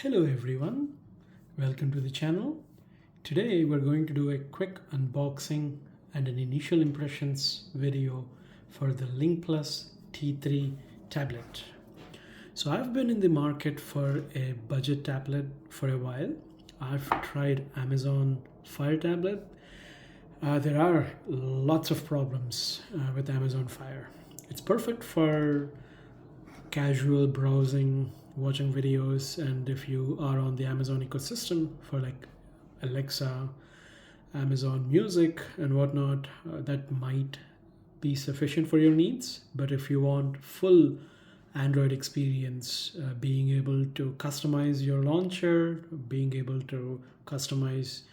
Hello everyone, welcome to the channel. Today we're going to do a quick unboxing and an initial impressions video for the LincPlus T3 tablet. So I've been in the market for a budget tablet for a while. I've tried Amazon Fire tablet. There are lots of problems with Amazon Fire. It's perfect for casual browsing, watching videos, and if you are on the Amazon ecosystem for like Alexa, Amazon Music and whatnot, that might be sufficient for your needs. But if you want full Android experience, being able to customize your launcher, being able to customize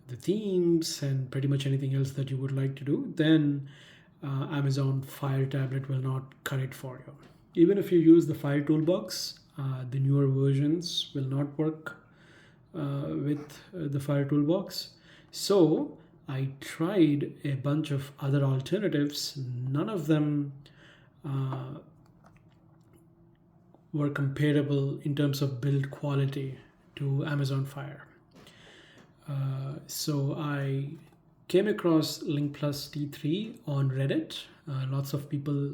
the themes and pretty much anything else that you would like to do, then Amazon Fire tablet will not cut it for you. Even if you use the Fire toolbox, the newer versions will not work with the Fire toolbox. So I tried a bunch of other alternatives. None of them were comparable in terms of build quality to Amazon Fire. So I came across LincPlus T3 on Reddit. Lots of people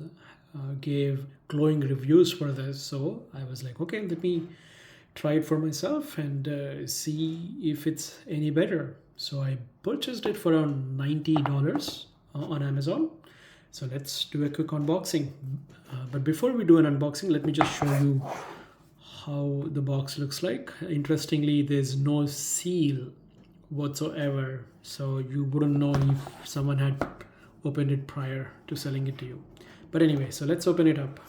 gave glowing reviews for this, so I was like, okay, let me try it for myself and see if it's any better. So I purchased it for around $90 on Amazon. So let's do a quick unboxing. But before we do an unboxing, let me just show you how the box looks like. Interestingly, there's no seal whatsoever, so you wouldn't know if someone had opened it prior to selling it to you. But anyway, so let's open it up.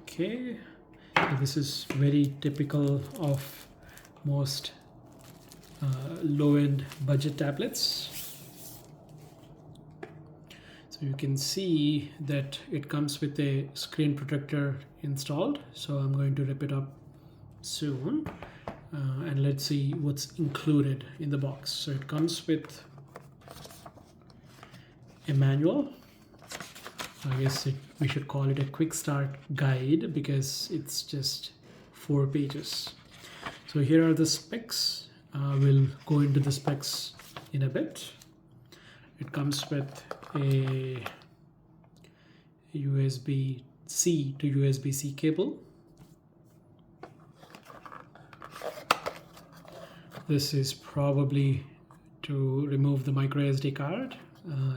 Okay, so this is very typical of most low-end budget tablets. So you can see that it comes with a screen protector installed. So I'm going to rip it up soon. And let's see what's included in the box. So it comes with a manual. I guess we should call it a quick start guide because it's just 4 pages. So here are the specs. We'll go into the specs in a bit. It comes with a USB-C to USB-C cable. This is probably to remove the micro SD card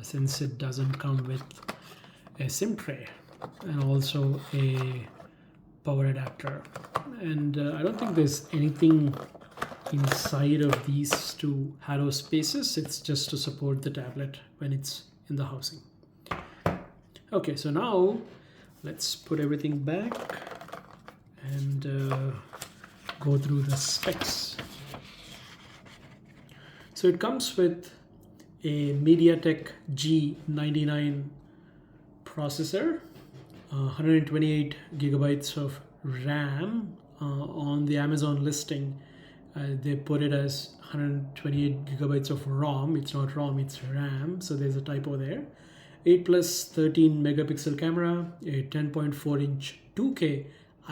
since it doesn't come with a SIM tray, and also a power adapter. And I don't think there's anything inside of these two hollow spaces. It's just to support the tablet when it's in the housing. Okay, so now let's put everything back and go through the specs. So it comes with a MediaTek G99 processor, 128 gigabytes of RAM. On the Amazon listing, they put it as 128 gigabytes of ROM. It's not ROM, it's RAM, so there's a typo there. 8+13 megapixel camera, a 10.4 inch 2K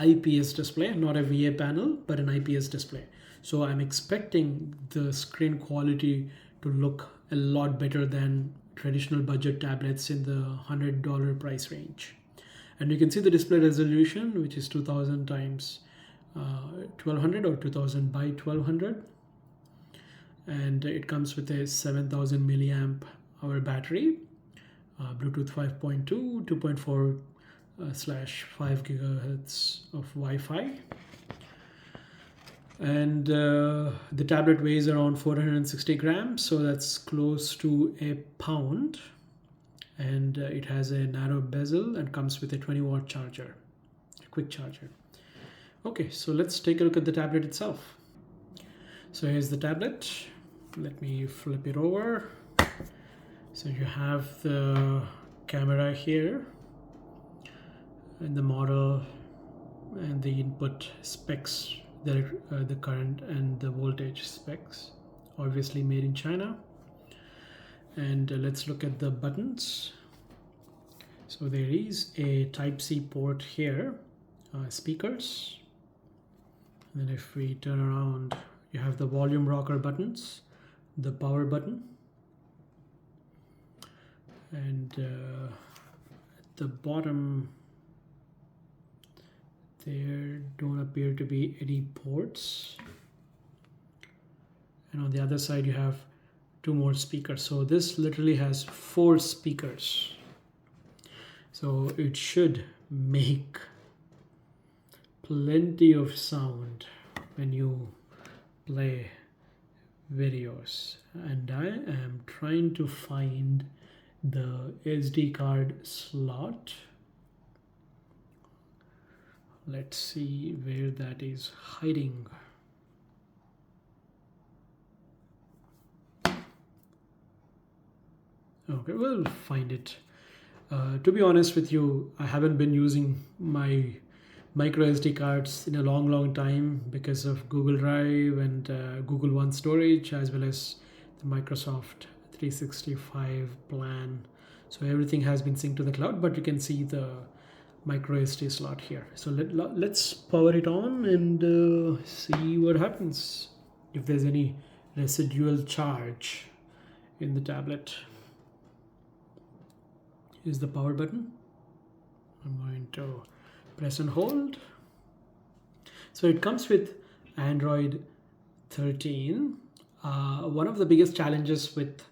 IPS display, not a VA panel, but an IPS display. So I'm expecting the screen quality to look a lot better than traditional budget tablets in the $100 price range. And you can see the display resolution, which is 2000 times 1200 or 2000 by 1200. And it comes with a 7000 milliamp hour battery, Bluetooth 5.2, 2.4 /5 gigahertz of Wi-Fi. And the tablet weighs around 460 grams, so that's close to a pound. And it has a narrow bezel and comes with a 20-watt charger, a quick charger. Okay, so let's take a look at the tablet itself. So here's the tablet. Let me flip it over. So you have the camera here and the model and the input specs, the current and the voltage specs, obviously made in China. And let's look at the buttons. So there is a Type-C port here, speakers, And then if we turn around, you have the volume rocker buttons, the power button, and at the bottom there don't appear to be any ports, and on the other side you have two more speakers. So this literally has 4 speakers, so it should make plenty of sound when you play videos. And I am trying to find the SD card slot. Let's see where that is hiding. Okay, we'll find it. To be honest with you, I haven't been using my micro SD cards in a long time because of Google Drive and Google One storage, as well as the Microsoft 365 plan. So everything has been synced to the cloud, but you can see the micro SD slot here. So let's power it on and see what happens, if there's any residual charge in the tablet. Here's the power button. I'm going to press and hold. So it comes with Android 13. One of the biggest challenges with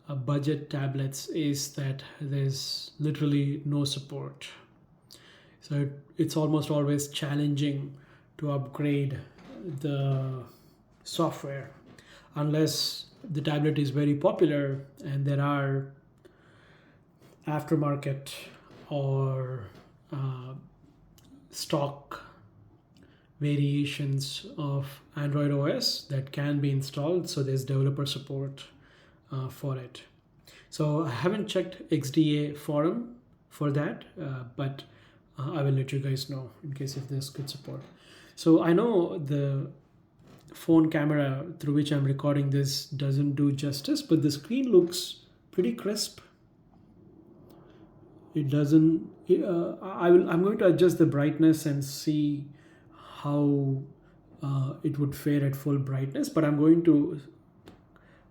budget tablets is that there's literally no support. So it's almost always challenging to upgrade the software unless the tablet is very popular and there are aftermarket or stock variations of Android OS that can be installed. So there's developer support for it. So I haven't checked XDA forum for that, but I will let you guys know in case if there's good support. So I know the phone camera through which I'm recording this doesn't do justice, but the screen looks pretty crisp. It doesn't, I'm going to adjust the brightness and see how it would fare at full brightness, but I'm going to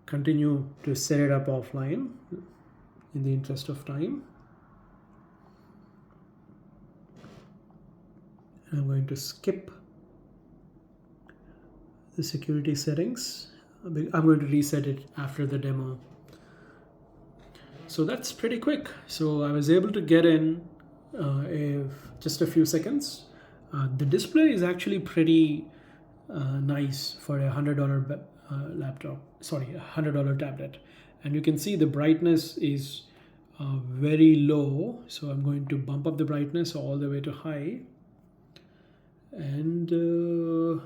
continue to set it up offline in the interest of time. I'm going to skip the security settings. I'm going to reset it after the demo. So that's pretty quick. So I was able to get in just a few seconds. The display is actually pretty nice for a $100 laptop, sorry, a $100 tablet. And you can see the brightness is very low. So I'm going to bump up the brightness all the way to high. And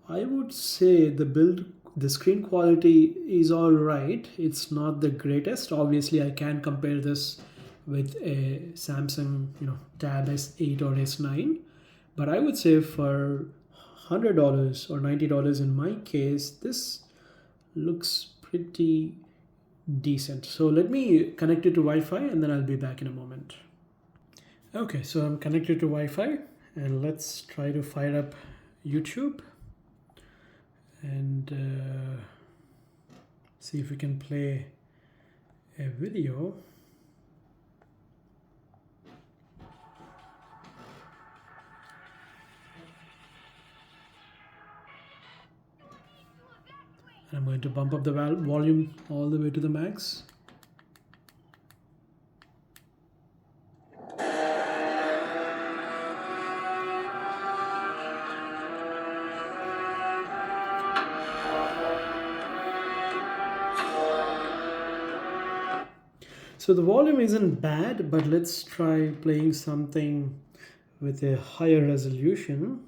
I would say the screen quality is all right. It's not the greatest. Obviously, I can compare this with a Samsung, Tab S8 or S9, but I would say for $100 or $90 in my case, this looks pretty decent. So let me connect it to Wi-Fi and then I'll be back in a moment. Okay, so I'm connected to Wi-Fi and let's try to fire up YouTube and see if we can play a video. And I'm going to bump up the volume all the way to the max. So the volume isn't bad, but let's try playing something with a higher resolution.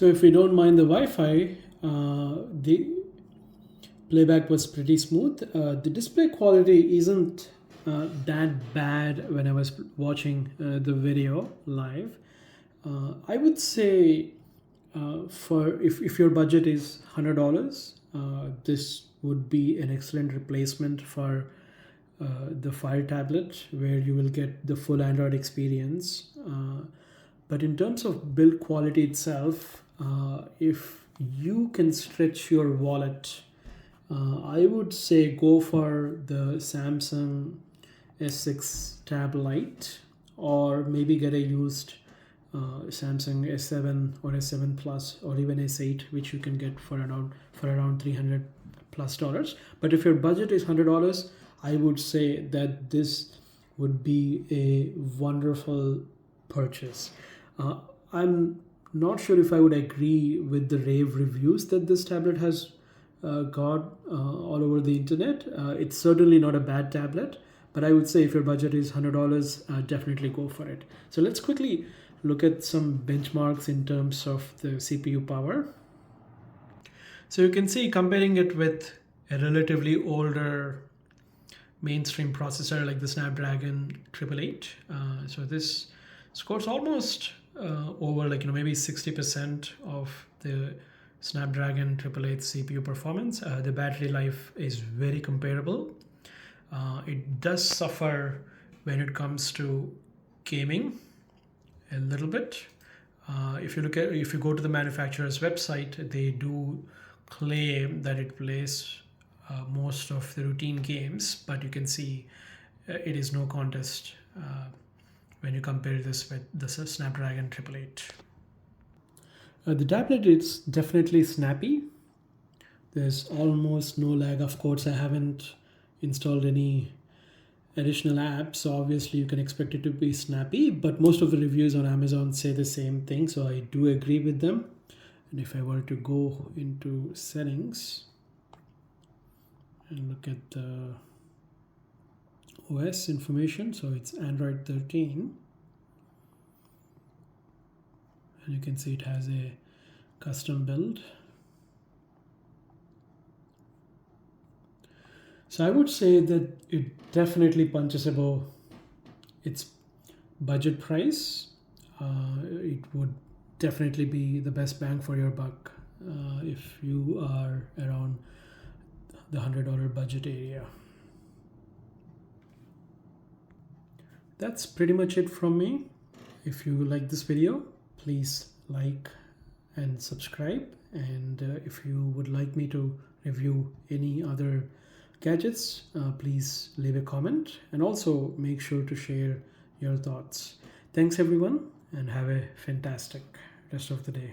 So if we don't mind the Wi-Fi, the playback was pretty smooth. The display quality isn't that bad when I was watching the video live. I would say for if your budget is $100, this would be an excellent replacement for the Fire tablet, where you will get the full Android experience. But in terms of build quality itself, if you can stretch your wallet, I would say go for the Samsung S6 Tab Lite, or maybe get a used Samsung S7 or S7 Plus or even S8, which you can get for around $300+. But if your budget is $100, I would say that this would be a wonderful purchase. I'm not sure if I would agree with the rave reviews that this tablet has got all over the internet. It's certainly not a bad tablet, but I would say if your budget is $100, definitely go for it. So let's quickly look at some benchmarks in terms of the CPU power. So you can see, comparing it with a relatively older mainstream processor like the Snapdragon 888, so this scores almost over maybe 60% of the Snapdragon 888 CPU performance. The battery life is very comparable. It does suffer when it comes to gaming a little bit. If you go to the manufacturer's website, they do claim that it plays most of the routine games, but you can see it is no contest when you compare this with the Snapdragon 888. The tablet is definitely snappy. There's almost no lag. Of course, I haven't installed any additional apps, so obviously you can expect it to be snappy, but most of the reviews on Amazon say the same thing, so I do agree with them. And if I were to go into settings and look at the OS information, so it's Android 13, and you can see it has a custom build. So I would say that it definitely punches above its budget price. It would definitely be the best bang for your buck if you are around the $100 budget area. That's pretty much it from me. If you like this video, please like and subscribe. And if you would like me to review any other gadgets, please leave a comment, and also make sure to share your thoughts. Thanks everyone, and have a fantastic rest of the day.